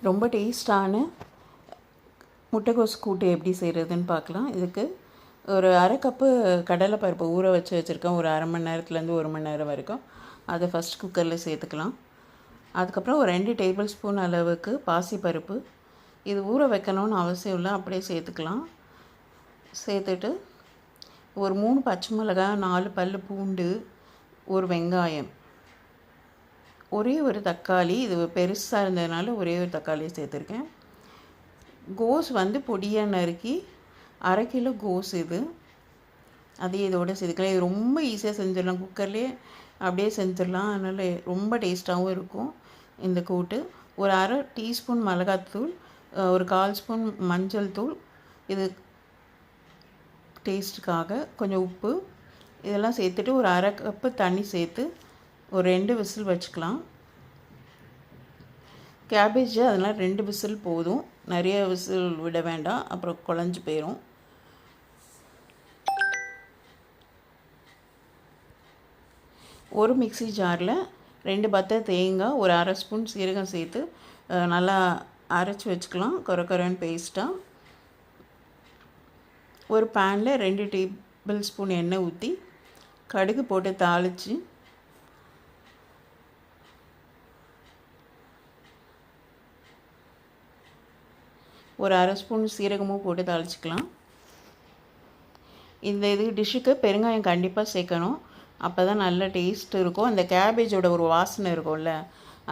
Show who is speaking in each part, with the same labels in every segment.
Speaker 1: ரொம்ப டேஸ்டான முட்டைகோஸ் கூட்டு எப்படி செய்கிறதுன்னு பார்க்கலாம். இதுக்கு ஒரு அரை கப்பு கடலைப்பருப்பு ஊற வச்சுருக்கேன். ஒரு அரை மணி நேரத்துலேருந்து 1 மணி நேரம் வரைக்கும். அதை ஃபஸ்ட் குக்கரில் சேர்த்துக்கலாம். அதுக்கப்புறம் ஒரு 2 டேபிள் ஸ்பூன் அளவுக்கு பாசிப்பருப்பு. இது ஊற வைக்கணும்னு அவசியம் இல்லை, அப்படியே சேர்த்துக்கலாம். சேர்த்துட்டு ஒரு 3 பச்சை மிளகாய், 4 பல் பூண்டு, ஒரு வெங்காயம், ஒரே ஒரு தக்காளி. இது பெருசாக இருந்ததுனால ஒரே ஒரு தக்காளியை சேர்த்துருக்கேன். கோஸ் பொடியாக நறுக்கி 1/2 கிலோ கோஸ் இது. அதையும் இதோடு சேர்த்துக்கலாம். இது ரொம்ப ஈஸியாக செஞ்சிடலாம், குக்கர்லேயே அப்படியே செஞ்சிடலாம். அதனால் ரொம்ப டேஸ்ட்டாகவும் இருக்கும் இந்த கூட்டு. ஒரு 1/2 டீஸ்பூன் மிளகாத்தூள், ஒரு 1/4 ஸ்பூன் மஞ்சள் தூள், இது டேஸ்ட்டுக்காக கொஞ்சம் உப்பு, இதெல்லாம் சேர்த்துட்டு ஒரு 1/2 கப்பு தண்ணி சேர்த்து ஒரு 2 விசில் வச்சுக்கலாம். கேபேஜ் அதெல்லாம் 2 விசில் போதும், நிறைய விசில் விட வேண்டாம், அப்புறம் குழஞ்சி போயிடும். ஒரு மிக்ஸி ஜாரில் 2 பத்தை தேங்காய், ஒரு 1/2 ஸ்பூன் சீரகம் சேர்த்து நல்லா அரைச்சி வச்சுக்கலாம், கொரன்னு பேஸ்ட்டாக. ஒரு பேனில் 2 டேபிள் ஸ்பூன் எண்ணெய் ஊற்றி கடுகு போட்டு தாளித்து ஒரு 1/2 ஸ்பூன் சீரகமும் போட்டு தாளிச்சிக்கலாம். இந்த டிஷ்ஷுக்கு பெருங்காயம் கண்டிப்பாக சேர்க்கணும், அப்போ தான் நல்ல டேஸ்ட் இருக்கும். அந்த கேபேஜோட ஒரு வாசனை இருக்கும்ல,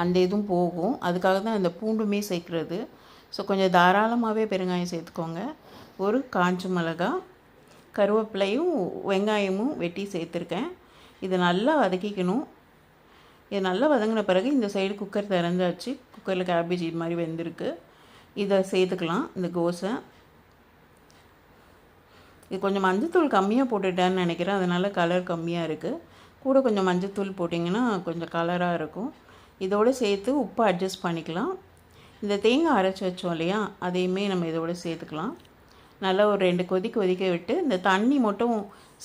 Speaker 1: அந்த இதுவும் போகும். அதுக்காக தான் அந்த பூண்டுமே சேர்க்குறது. ஸோ கொஞ்சம் தாராளமாகவே பெருங்காயம் சேர்த்துக்கோங்க. ஒரு காஞ்ச மிளகா, கருவேப்பிலையும் வெங்காயமும் வெட்டி சேர்த்துருக்கேன். இதை நல்லா வதக்கிக்கணும். இது நல்லா வதங்கின பிறகு இந்த சைடு குக்கர் திறந்தாச்சு. குக்கரில் கேபேஜ் இது மாதிரி வெந்திருக்கு. இதை சேர்த்துக்கலாம், இந்த கோஸை. இது கொஞ்சம் மஞ்சத்தூள் கம்மியாக போட்டுட்டேன்னு நினைக்கிறேன், அதனால் கலர் கம்மியாக இருக்குது. கூட கொஞ்சம் மஞ்சத்தூள் போட்டிங்கன்னா கொஞ்சம் கலராக இருக்கும். இதோடு சேர்த்து உப்பு அட்ஜஸ்ட் பண்ணிக்கலாம். இந்த தேங்காய் அரைச்சி வச்சோம் இல்லையா, அதையுமே நம்ம இதோடு சேர்த்துக்கலாம். நல்லா ஒரு 2 கொதிக்க விட்டு இந்த தண்ணி மட்டும்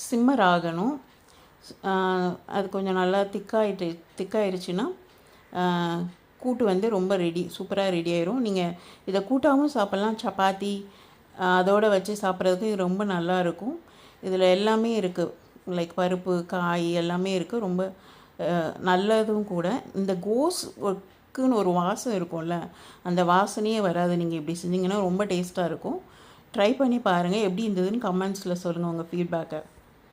Speaker 1: சிம்மர் ஆகணும். அது கொஞ்சம் நல்லா திக்காயிருச்சுன்னா கூட்டு ரொம்ப சூப்பராக ரெடி ஆயிரும். நீங்கள் இதை கூட்டாகவும் சாப்பிட்லாம், சப்பாத்தி அதோடு வச்சு சாப்பிட்றதுக்கு இது ரொம்ப நல்லாயிருக்கும். இதில் எல்லாமே இருக்குது, லைக் பருப்பு, காய் எல்லாமே இருக்குது. ரொம்ப நல்லதும் கூட. இந்த கோஸ்க்குன்னு ஒரு வாசம் இருக்கும்ல, அந்த வாசனையே வராது. நீங்கள் இப்படி செஞ்சிங்கன்னா ரொம்ப டேஸ்ட்டாக இருக்கும். ட்ரை பண்ணி பாருங்கள், எப்படி இருந்ததுன்னு கமெண்ட்ஸில் சொல்லுங்கள் உங்கள் ஃபீட்பேக்கை.